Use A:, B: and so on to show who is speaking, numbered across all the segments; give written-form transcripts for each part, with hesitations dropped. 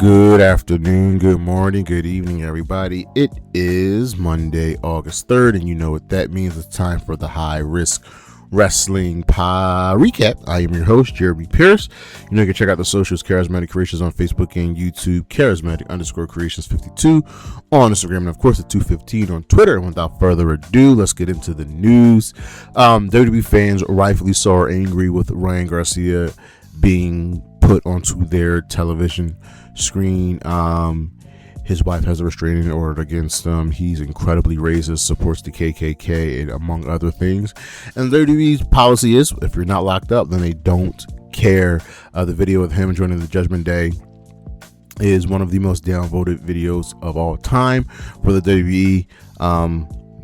A: Good afternoon, good morning, good evening, everybody. It is Monday, August 3rd, and you know what that means. It's time for the High Risk Wrestling Recap. I am your host, Jeremy Pierce. You know, you can check out the socials, Charismatic Creations on Facebook and YouTube, Charismatic_Creations52 on Instagram, and of course, the 215 on Twitter. And without further ado, let's get into the news. WWE fans rightfully so are angry with Ryan Garcia being put onto their television screen. His wife has a restraining order against him. He's incredibly racist, supports the KKK, and among other things. And WWE's policy is, if you're not locked up, then they don't care. The video of him joining the Judgment Day is one of the most downvoted videos of all time for the WWE.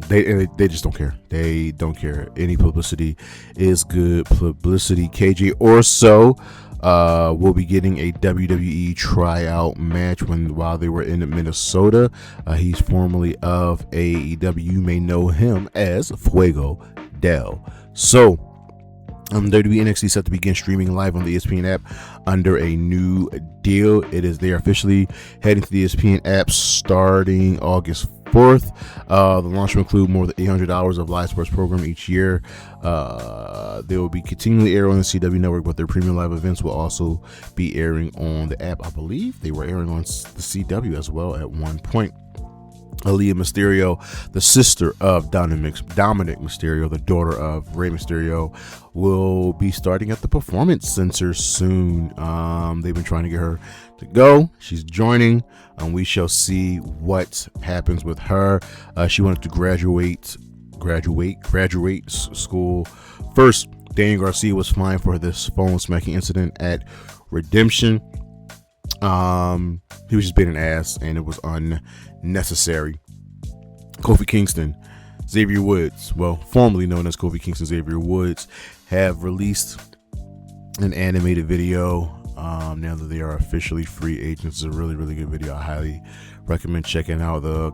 A: They just don't care. They don't care. Any publicity is good publicity. KJ Orso will be getting a WWE tryout match while they were in Minnesota. He's formerly of AEW. You may know him as Fuego del Sol. WWE NXT set to begin streaming live on the ESPN app under a new deal. They are officially heading to the ESPN app starting August 4th. The launch will include more than 800 hours of live sports program each year. They will be continually airing on the CW network, but their premium live events will also be airing on the app. I believe they were airing on the CW as well at one point. Aaliyah Mysterio, the sister of Dominic Mysterio, the daughter of Rey Mysterio, will be starting at the Performance Center soon. They've been trying to get her to go. She's joining. We shall see what happens with her. She wanted to graduate school first. Daniel Garcia was fined for this phone smacking incident at Redemption. He was just being an ass, and it was unnecessary. Kofi Kingston, Xavier Woods, formerly known as Kofi Kingston, Xavier Woods, have released an animated video now that they are officially free agents. It's a really, really good video. I highly recommend checking out. The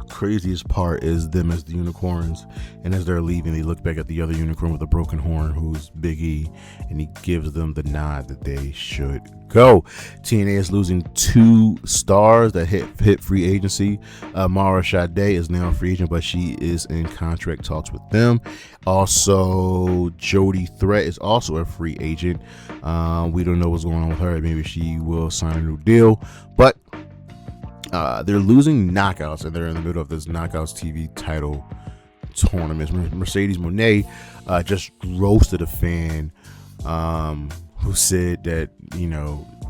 A: craziest part is them as the unicorns, and as they're leaving, they look back at the other unicorn with a broken horn, who's Big E, and he gives them the nod that they should go. TNA is losing 2 stars that hit free agency. Mara Sade is now a free agent, but she is in contract talks with them. Also, Jody Threat is also a free agent. We don't know what's going on with her. Maybe she will sign a new deal, but they're losing Knockouts, and they're in the middle of this Knockouts TV title tournament. Mercedes Moné just roasted a fan who said that,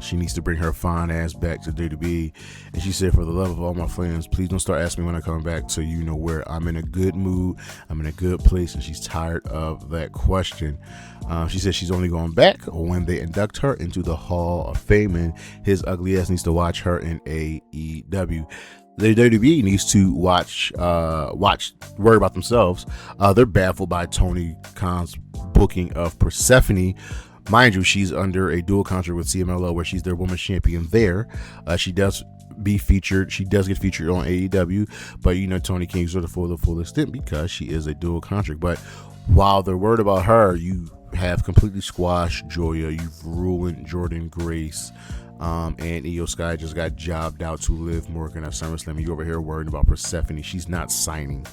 A: she needs to bring her fine ass back to WWE. And she said, for the love of all my fans, please don't start asking me when I come back, so you know where I'm in a good mood, I'm in a good place. And she's tired of that question. She said she's only going back when they induct her into the Hall of Fame, and his ugly ass needs to watch her in AEW. The WWE needs to worry about themselves. They're baffled by Tony Khan's booking of Persephone. Mind you, she's under a dual contract with CMLL, where she's their women's champion there. She does get featured on AEW, but Tony Khan uses her for the full extent because she is a dual contract. But while they're worried about her, you have completely squashed Joya. You've ruined Jordan Grace. And Io Sky just got jobbed out to Liv Morgan at SummerSlam. You over here worried about Persephone. She's not signing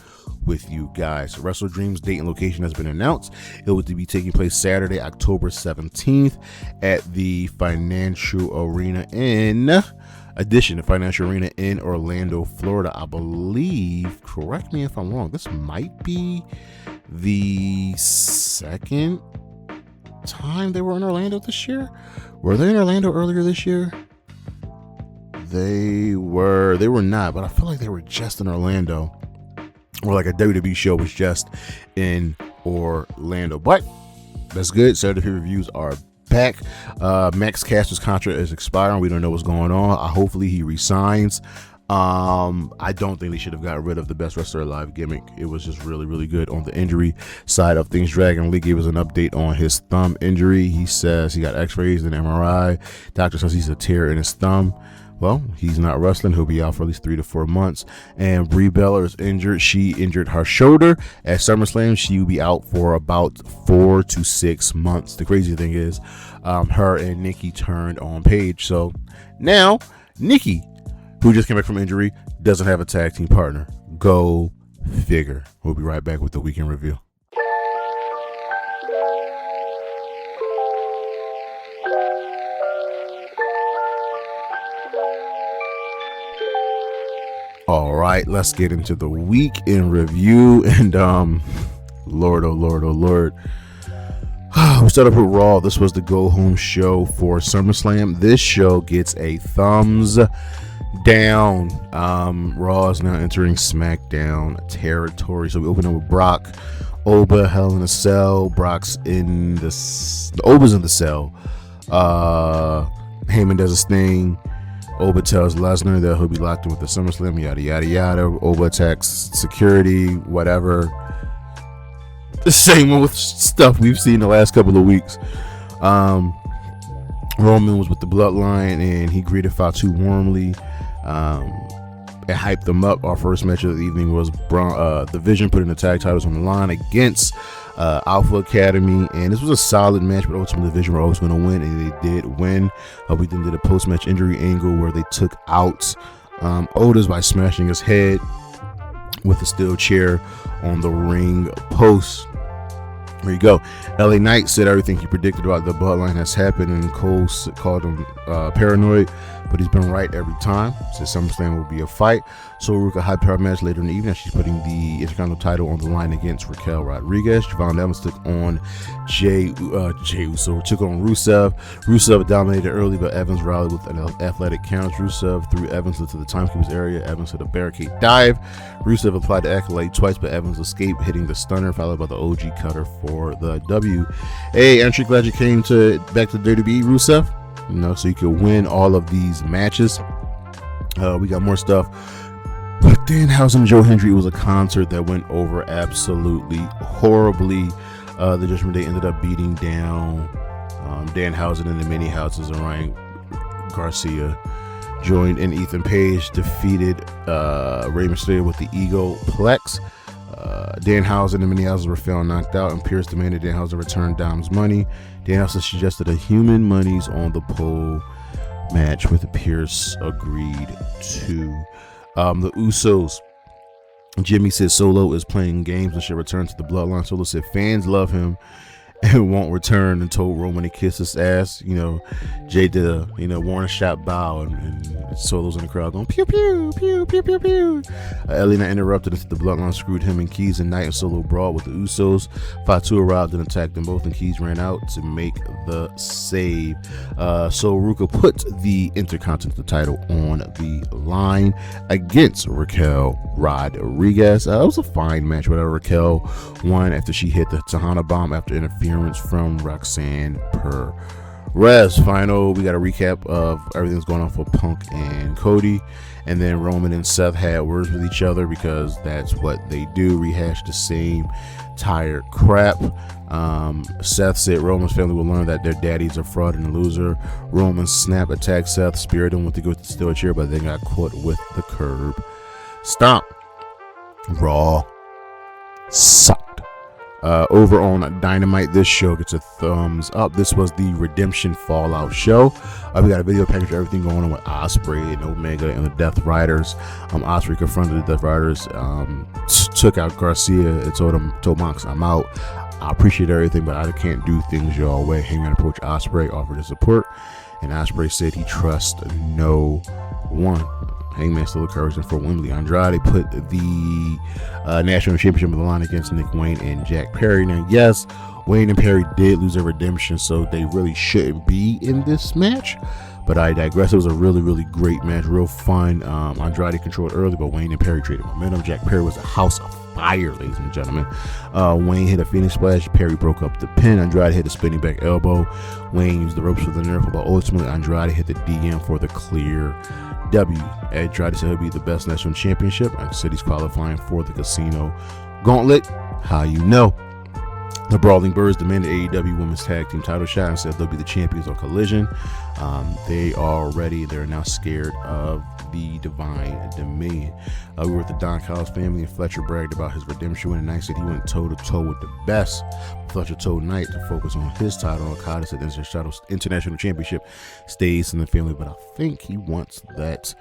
A: with you guys. Wrestle Dream's date and location has been announced. It will be taking place Saturday, October 17th at the Financial Arena in Orlando, Florida. I believe, correct me if I'm wrong, this might be the second time they were in Orlando this year. Were they in Orlando earlier this year? They were not, but I feel like they were just in Orlando, or like a WWE show was just in Orlando. But that's good. Saturday reviews are back. Max Caster's contract is expiring. We don't know what's going on. Hopefully he resigns. I don't think they should have got rid of the best wrestler alive gimmick. It was just really, really good. On the injury side of things, Dragon Lee gave us an update on his thumb injury. He says he got x-rays and MRI. Doctor says he's a tear in his thumb. Well, he's not wrestling. He'll be out for at least 3 to 4 months. And Brie Bella is injured. She injured her shoulder at SummerSlam. She will be out for about 4 to 6 months. The crazy thing is, her and Nikki turned on Paige. So now Nikki, who just came back from injury, doesn't have a tag team partner. Go figure. We'll be right back with the weekend review. All right, let's get into the week in review. And Lord, oh Lord, oh Lord. We started with Raw. This was the go home show for SummerSlam. This show gets a thumbs down. Raw is now entering SmackDown territory. So we open up with Brock, Oba, Hell in a Cell. Brock's in the Oba's in the cell. Heyman does his thing. Oba tells Lesnar that he'll be locked in with the SummerSlam, yada, yada, yada. Oba attacks security, whatever. The same with stuff we've seen the last couple of weeks. Roman was with the Bloodline, and he greeted Fatu warmly. It hyped them up. Our first match of the evening was the Vision putting the tag titles on the line against Alpha Academy, and this was a solid match, but ultimately the Vision were always going to win, and they did win. We then did a post-match injury angle where they took out Otis by smashing his head with a steel chair on the ring post. There you go. LA Knight said everything he predicted about the Bloodline has happened, and Cole called him paranoid, but he's been right every time. Said SummerSlam will be a fight. So Hirooki high power match later in the evening. She's putting the Intercontinental title on the line against Raquel Rodriguez. Javon Evans took on Jey Uso. Took on Rusev. Rusev dominated early, but Evans rallied with an athletic counter. Rusev threw Evans into the timekeeper's area. Evans hit a barricade dive. Rusev applied the accolade twice, but Evans escaped, hitting the stunner, followed by the OG cutter for the W. Hey, aren't you glad you came back to WWE, Rusev? So you could win all of these matches. We got more stuff. But Danhausen and Joe Hendry, was a concert that went over absolutely horribly. The Judgment Day ended up beating down Danhausen in the mini houses, and Ryan Garcia joined, and Ethan Page defeated Rey Mysterio with the Ego Plex. Danhausen and many houses were found knocked out, and Pierce demanded Danhausen return Dom's money. Danhausen suggested a human monies on the pole match, with Pierce agreed to. The Usos. Jimmy said Solo is playing games and should return to the Bloodline. Solo said fans love him and won't return, and told Roman to kiss his ass. Jay did a warning shot bow, and Solo's in the crowd going pew pew pew pew pew pew. Elena interrupted until the Bloodline screwed him, and Keys and Knight and Solo brawled with the Usos. Fatu arrived and attacked them both, and Keys ran out to make the save. So Ruka put the Intercontinental title on the line against Raquel Rodriguez. It was a fine match, whatever. Raquel won after she hit the Tahana bomb after interference from Roxanne Perez. Final, we got a recap of everything that's going on for Punk and Cody, and then Roman and Seth had words with each other, because that's what they do, rehash the same tired crap. Seth said Roman's family will learn that their daddy's a fraud and a loser. Roman snap attacked Seth, speared him with the good steel chair, but then got caught with the curb stomp. Raw sucked. Over on Dynamite, this show gets a thumbs up. This was the Redemption Fallout show. We got a video package of everything going on with Ospreay and Omega and the Death Riders. Ospreay confronted the Death Riders, took out Garcia, and told Mox, I'm out. I appreciate everything, but I can't do things your way. Hangman approached Ospreay, offered his support, and Ospreay said he trusts no one. Hangman still encouraging for Wembley. Andrade put the national championship on the line against Nick Wayne and Jack Perry. Now, yes, Wayne and Perry did lose their redemption, so they really shouldn't be in this match. But I digress. It was a really, really great match. Real fun. Andrade controlled early, but Wayne and Perry traded momentum. Jack Perry was a house of fire, ladies and gentlemen. Wayne hit a Phoenix Splash. Perry broke up the pin. Andrade hit a spinning back elbow. Wayne used the ropes for the nerf, but ultimately Andrade hit the DM for the clear W. Andrade said he'll be the best national championship, and said he's qualifying for the Casino Gauntlet. How you know? The Brawling Birds demanded AEW Women's Tag Team title shot and said they'll be the champions on Collision. They are ready. They're now scared of the Divine Dominion. We were with the Don Callis family, and Fletcher bragged about his redemption win, and I said he went toe-to-toe with the best. Fletcher told Knight to focus on his title. Okada said the International Championship stays in the family, but I think he wants that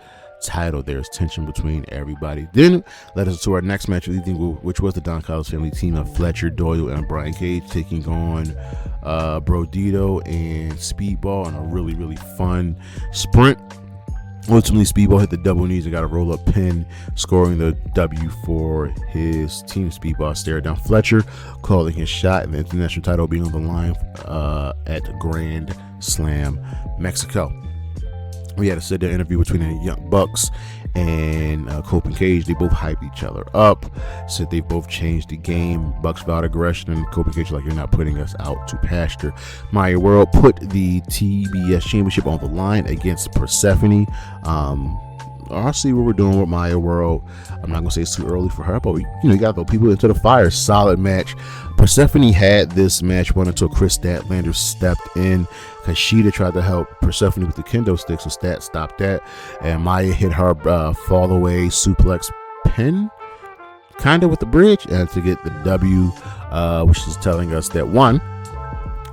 A: title. There's tension between everybody. Then led us to our next match, which was the Don Callis family team of Fletcher, Doyle, and Brian Cage taking on Brodito and Speedball in a really, really fun sprint. Ultimately, Speedball hit the double knees and got a roll-up pin, scoring the W for his team. Speedball stared down Fletcher, calling his shot, and the international title being on the line at Grand Slam, Mexico. We had a sit-down interview between the Young Bucks and Cope and Cage. They both hyped each other up, said they both changed the game. Bucks vowed aggression, and Cope and Cage like, you're not putting us out to pasture. Maya World put the TBS Championship on the line against Persephone. I'll see what we're doing with Maya World. I'm not gonna say it's too early for her, but you got to throw people into the fire. Solid match. Persephone had this match won until Chris Statlander stepped in. Takeshita tried to help Persephone with the kendo stick, so Stat stopped that, and Maya hit her fall away suplex pin, kind of with the bridge, and to get the W, which is telling us that one,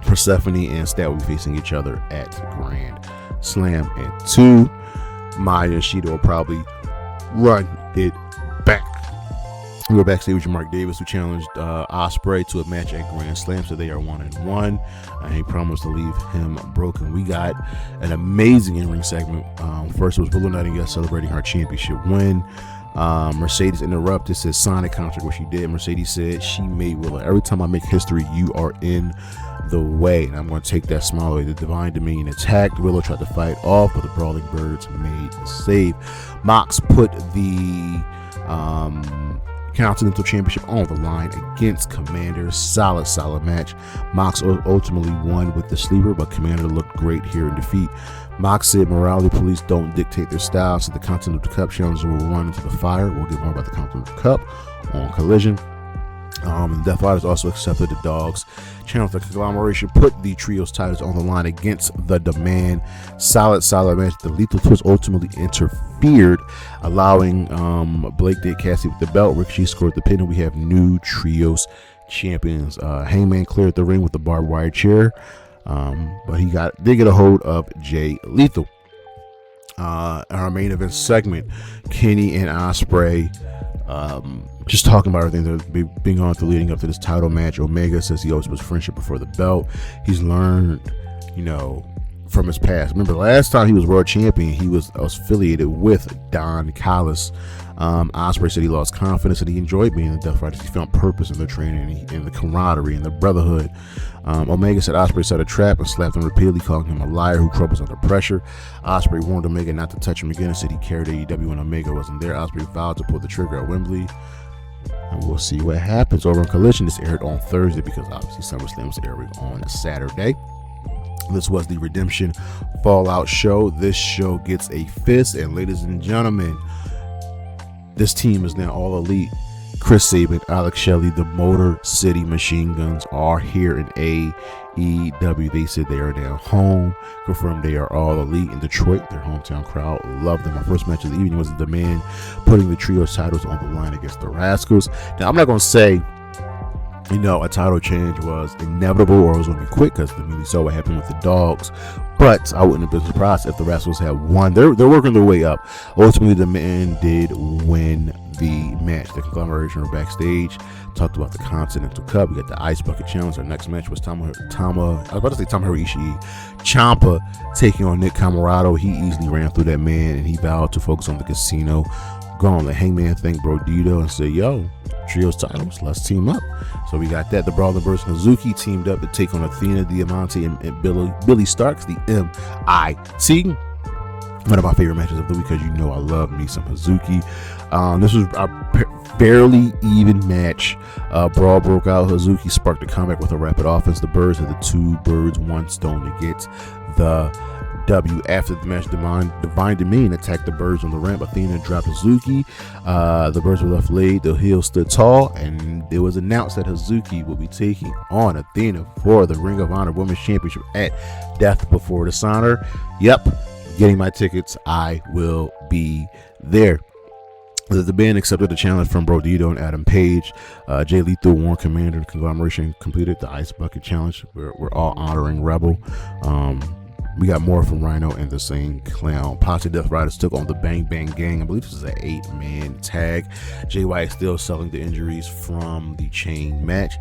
A: Persephone and Stat will be facing each other at Grand Slam, and two, Maya and Shida will probably run it back. We were backstage with Mark Davis, who challenged Ospreay to a match at Grand Slam, so they are 1-1. He promised to leave him broken. We got an amazing in-ring segment. First, it was Willow Nightingale celebrating her championship win. Mercedes interrupted, said Sonic contract what she did. Mercedes said she made Willow. Every time I make history, you are in the way, and I'm going to take that smile away. The Divine Dominion attacked. Willow tried to fight off, but the Brawling Birds made the save. Mox put the Continental Championship on the line against Commander. Solid match. Mox ultimately won with the sleeper, but Commander looked great here in defeat. Mox said morality police don't dictate their style, so the Continental Cup challengers will run into the fire. We'll get more about the Continental Cup on Collision. Death Riders also accepted the Dogs. Channel the Conglomeration put the Trios titles on the line against the Demand. Solid match. The Lethal Twist ultimately interfered, allowing Blake did Cassie with the belt. Ricochet scored the pin, and we have new Trios champions. Hangman cleared the ring with the barbed wire chair, but he did get a hold of Jay Lethal. Our main event segment, Kenny and Ospreay just talking about everything that's been on through leading up to this title match. Omega says he always was friendship before the belt. He's learned, from his past. Remember, last time he was world champion, he was affiliated with Don Callis. Ospreay said he lost confidence and he enjoyed being in the Death Riders. He found purpose in the training and the camaraderie and the brotherhood. Omega said Ospreay set a trap and slapped him repeatedly, calling him a liar who troubles under pressure. Ospreay warned Omega not to touch him again and said he carried AEW when Omega wasn't there. Ospreay vowed to pull the trigger at Wembley. And we'll see what happens. Over on Collision, this aired on Thursday because obviously SummerSlam was airing on a Saturday. This was the Redemption Fallout show. This show gets a fist, and ladies and gentlemen, this team is now all elite. Chris Sabin, Alex Shelley, the Motor City Machine Guns are here in AEW. They said they are now home. Confirmed they are all elite in Detroit. Their hometown crowd loved them. My first match of the evening was the Demand putting the Trios titles on the line against the Rascalz. Now, I'm not going to say, a title change was inevitable or it was going to be quick because we saw what happened with the Dogs. But I wouldn't have been surprised if the Rascalz had won. They're working their way up. Ultimately, the man did win the match. The Conglomeration were backstage, talked about the Continental Cup. We got the Ice Bucket Challenge. Our next match was Tomohiro Ishii, Ciampa taking on Nick Comoroto. He easily ran through that man, and he vowed to focus on the casino. Gone. The Hangman thanked Brodito and said, yo, Trios titles, let's team up. So we got that. The Brawling Birds and Hazuki teamed up to take on Athena, Diamante, and Billy Starks, the MIT. One of my favorite matches of the week because I love me some Hazuki. This was a barely even match. Brawl broke out. Hazuki sparked a comeback with a rapid offense. The Birds had the two birds, one stone to get the W. After the match, Divine Dominion attacked the Birds on the ramp. Athena dropped Hazuki. The Birds were left laid. The heel stood tall, and it was announced that Hazuki will be taking on Athena for the Ring of Honor Women's Championship at Death Before Dishonor. Yep, getting my tickets. I will be there. The band accepted the challenge from Brodito and Adam Page. Jay Lethal, Warren Commander, and Conglomeration completed the Ice Bucket Challenge. We're all honoring Rebel. We got more from Rhino and the Same Clown. Posse Death Riders took on the Bang Bang Gang. I believe this is an 8-man tag. Jay White still selling the injuries from the chain match.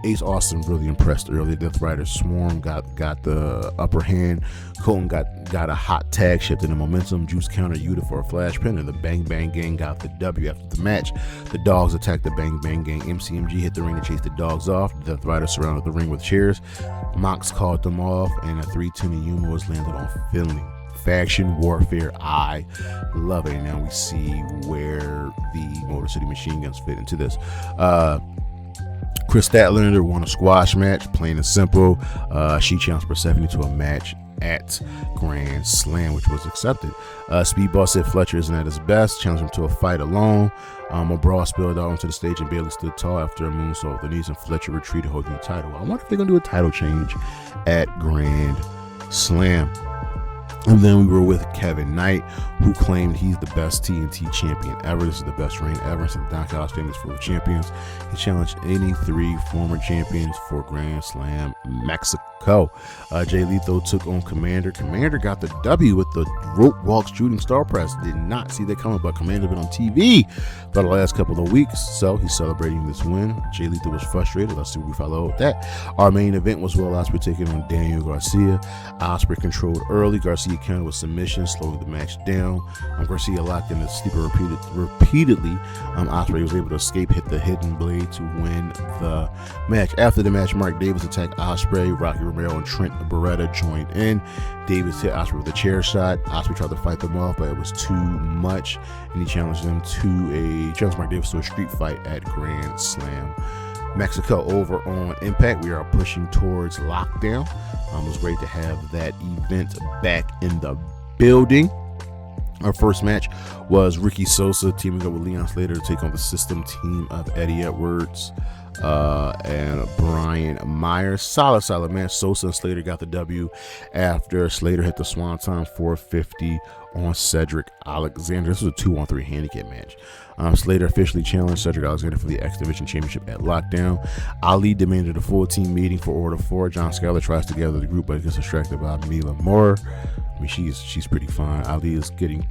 A: Ace Austin really impressed early. Death Riders Swarm got the upper hand. Colton got a hot tag, shifting the momentum. Juice countered Yuta for a flash pin, and the Bang Bang Gang got the W after the match. The Dogs attacked the Bang Bang Gang. MCMG hit the ring to chase the Dogs off. The Death Riders surrounded the ring with chairs. Mox called them off, and a 3-2 Yuma was landed on Finley. Faction warfare, I love it. And now we see where the Motor City Machine Guns fit into this. Chris Statlander won a squash match, plain and simple. She challenged Persephone to a match at Grand Slam, which was accepted. Speedball said Fletcher isn't at his best, challenged him to a fight alone. A brawl spilled out onto the stage, and Bailey stood tall after a moonsault with the knees, and Fletcher retreated, holding the title. I wonder if they're gonna do a title change at Grand Slam. And then we were with Kevin Knight, who claimed he's the best TNT champion ever. This is the best reign ever since Knockouts famous for the champions. He challenged any 3 former champions for Grand Slam Mexico. Jay Lethal took on Commander. Commander got the W with the rope walk shooting star press. Did not see that coming, but Commander been on TV for the last couple of weeks, so he's celebrating this win. Jay Lethal was frustrated. Let's see what we follow with that. Our main event was Will Ospreay taking on Daniel Garcia. Ospreay controlled early. Garcia countered with submission, slowing the match down. Garcia locked in the sleeper repeatedly. Ospreay was able to escape, hit the hidden blade to win the match. After the match, Mark Davis attacked Ospreay. Rocky Romero and Trent Beretta joined in. Davis hit Ospreay with a chair shot. Ospreay tried to fight them off, but it was too much, and he challenged Mark Davis to a street fight at Grand Slam Mexico. Over on Impact, we are pushing towards Lockdown. It was great to have that event back in the building. Our first match was Ricky Sosa teaming up with Leon Slater to take on the System team of Eddie Edwards and Brian Myers. Solid match. Sosa and Slater got the W after Slater hit the Swanton 450 on Cedric Alexander. This was a 2-on-3 handicap match. Slater officially challenged Cedric Alexander for the X Division Championship at Lockdown. Ali demanded a full team meeting for Order 4. John Skyler tries to gather the group, but gets distracted by Mila Moore. I mean, she's pretty fine. Ali is getting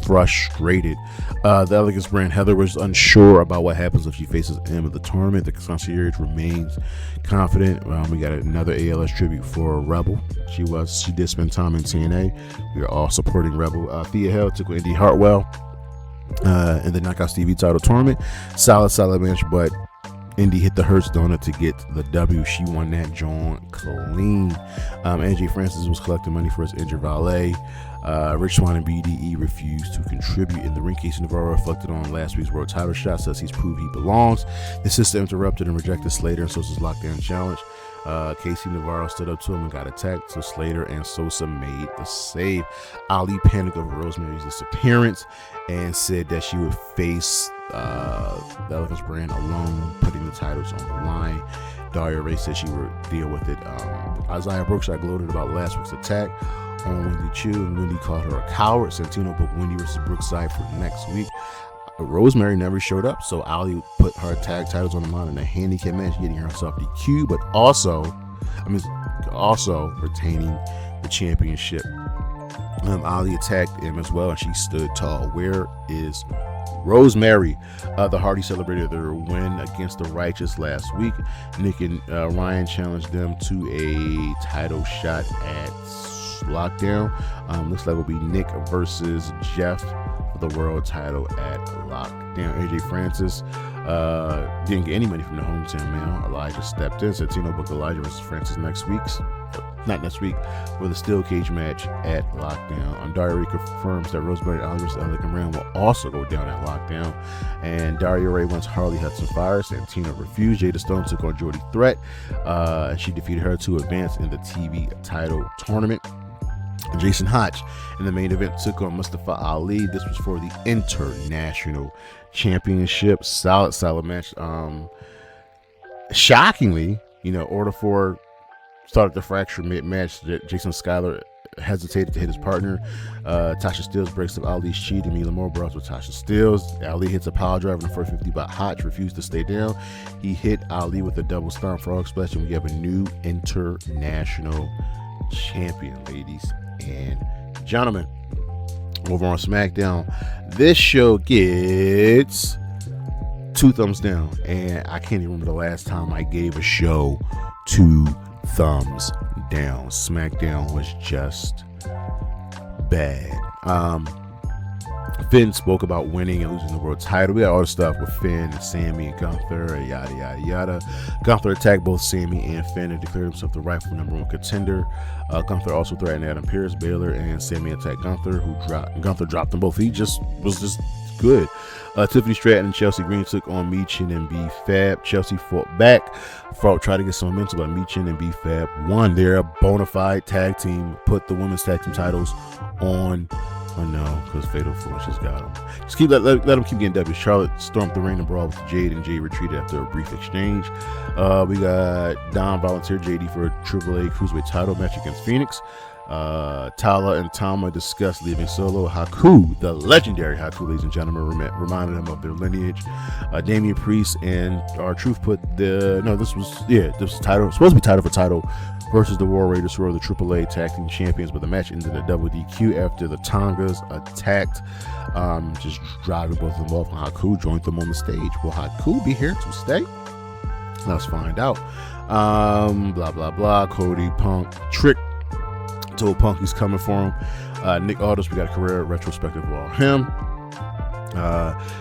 A: frustrated. The Elegance brand Heather was unsure about what happens if she faces him at the tournament. The concierge remains confident. We got another ALS tribute for Rebel. She did spend time in TNA. We are all supporting Rebel. Thea Hale took Indy Hartwell in the Knockouts TV title tournament. Solid match, but Indy hit the Hurts donut to get the W. She won that joint clean. AJ Francis was collecting money for his injured valet. Rich Swann and BDE refused to contribute. In the ring, Casey Navarro reflected on last week's world title shot, says he's proved he belongs. The system interrupted and rejected Slater and Sosa's lockdown challenge. Casey Navarro stood up to him and got attacked, so Slater and Sosa made the save. Ali panicked over Rosemary's disappearance and said that she would face the Elegance brand alone, putting the titles on the line. Daria Ray said she would deal with it. Isaiah Brookshire gloated about last week's attack on Wendy Chu, and Wendy called her a coward. Santino booked Wendy versus Brookside for next week. Rosemary never showed up, so Ali put her tag titles on the line in a handicap match, getting herself DQ, but also retaining the championship. Ali attacked him as well, and she stood tall. Where is Rosemary? The Hardy celebrated their win against the Righteous last week. Nick and Ryan challenged them to a title shot at Lockdown. Looks like it'll be Nick versus Jeff for the world title at Lockdown. AJ Francis didn't get any money from the hometown man. Elijah stepped in. Santino booked Elijah versus Francis not next week, for the steel cage match at Lockdown. Daria Ray confirms that Rosemary Alvarez and Elegant Brand will also go down at Lockdown. And Daria Ray wants Harley Hudson Fire. Santino refused. Jada Stone took on Jody Threat. She defeated her to advance in the TV title tournament. Jason Hotch in the main event took on Mustafa Ali. This was for the International Championship. Solid match. Shockingly, Order 4 started the fracture mid-match. Jason Skyler hesitated to hit his partner. Tasha Steelz breaks up Ali's chi. Demi Moore brawls with Tasha Steelz. Ali hits a pile driver in the first 50, but Hotch refused to stay down. He hit Ali with a double stomp frog splash, and we have a new international champion, ladies and gentlemen. Over on SmackDown, this show gets 2 thumbs down, and I can't even remember the last time I gave a show 2 thumbs down. SmackDown was just bad. Finn spoke about winning and losing the world title. We got all the stuff with Finn and Sammy and Gunther, yada yada yada. Gunther attacked both Sammy and Finn and declared himself the rightful #1 contender. Gunther also threatened Adam Pearce, Baylor, and Sammy attacked Gunther, Gunther dropped them both. He was just good. Tiffany Stratton and Chelsea Green took on Michin and B-Fab. Chelsea fought back, tried to get some momentum, but Michin and B-Fab won. They're a bona fide tag team. Put the women's tag team titles on. Oh no, because Fatal Force just got them. Just let them keep getting W's. Charlotte stormed the ring and brawled with Jade, and Jade retreated after a brief exchange. We got Dom volunteered JD for a AAA Cruiserweight title match against Phoenix. Tala and Tama discussed leaving Solo. Haku, the legendary Haku, ladies and gentlemen, reminded them of their lineage. Damian Priest and R-Truth put this was title, supposed to be title for title versus the War Raiders, who are the AAA tag team champions, but the match ended in a double DQ after the Tongas attacked, just driving both of them off. Haku joined them on the stage. Will Haku be here to stay? Let's find out. Blah blah blah. Cody, Punk, Trick told Punk he's coming for him. Nick Aldis, we got a career retrospective of him.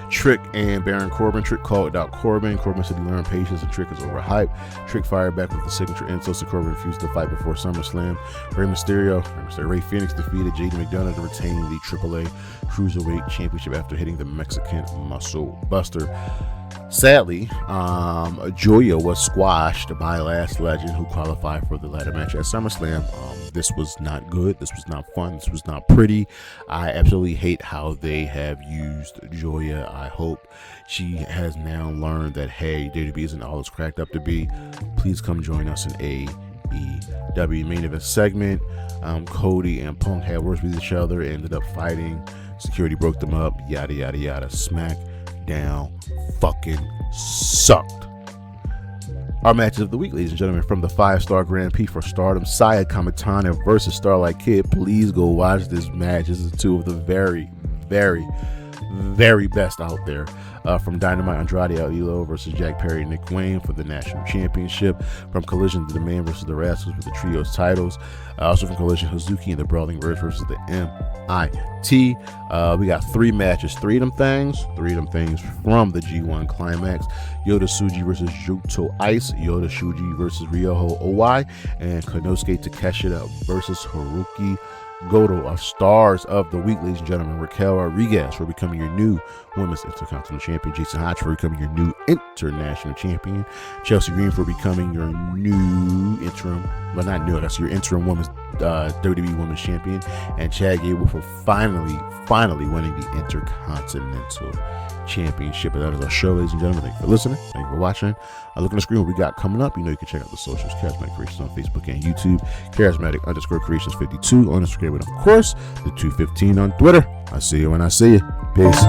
A: Trick and Baron Corbin. Trick called out Corbin. Corbin said he learned patience and Trick is overhyped. Trick fired back with the signature insult, so Corbin refused to fight before SummerSlam. Ray Phoenix defeated JD McDonough to retain the AAA Cruiserweight Championship after hitting the Mexican Muscle Buster. Sadly, Joya was squashed by Last Legend, who qualified for the ladder match at SummerSlam. This was not good. This was not fun. This was not pretty. I absolutely hate how they have used Joya. I hope she has now learned that, hey, WWE isn't all it's cracked up to be. Please come join us in AEW. Main event segment. Cody and Punk had words with each other, ended up fighting. Security broke them up. Yada, yada, yada. SmackDown fucking sucked. Our matches of the week, ladies and gentlemen, from the 5-star Grand Prix for Stardom, Saya Kamitani versus Starlight Kid. Please go watch this match. This is 2 of the very, very, very best out there. From Dynamite, Andrade Idolo versus Jack Perry and Nick Wayne for the National Championship. From Collision, The Man versus the Rascalz for the Trios titles. Also from Collision, Hazuki and the Brawling Birds versus the MIT. We got 3 matches, 3 of them things from the G1 Climax. Yota Tsuji versus Yuto-Ice. Yota Tsuji versus Ryohei, and Konosuke Takeshita versus Hirooki Goto. Our stars of the week, ladies and gentlemen: Raquel Rodriguez for becoming your new Women's Intercontinental Champion, Jason Hotch for becoming your new International Champion, Chelsea Green for becoming your new interim, well, not new, that's your interim Women's WWE Women's Champion, and Chad Gable for finally winning the Intercontinental Championship. And that is our show, ladies and gentlemen. Thank you for listening. Thank you for watching. Look on the screen what we got coming up. You know, you can check out the socials, Charismatic Creations on Facebook and YouTube, Charismatic_Creations52 on Instagram, and of course the 215 on Twitter. I see you when I see you. Peace.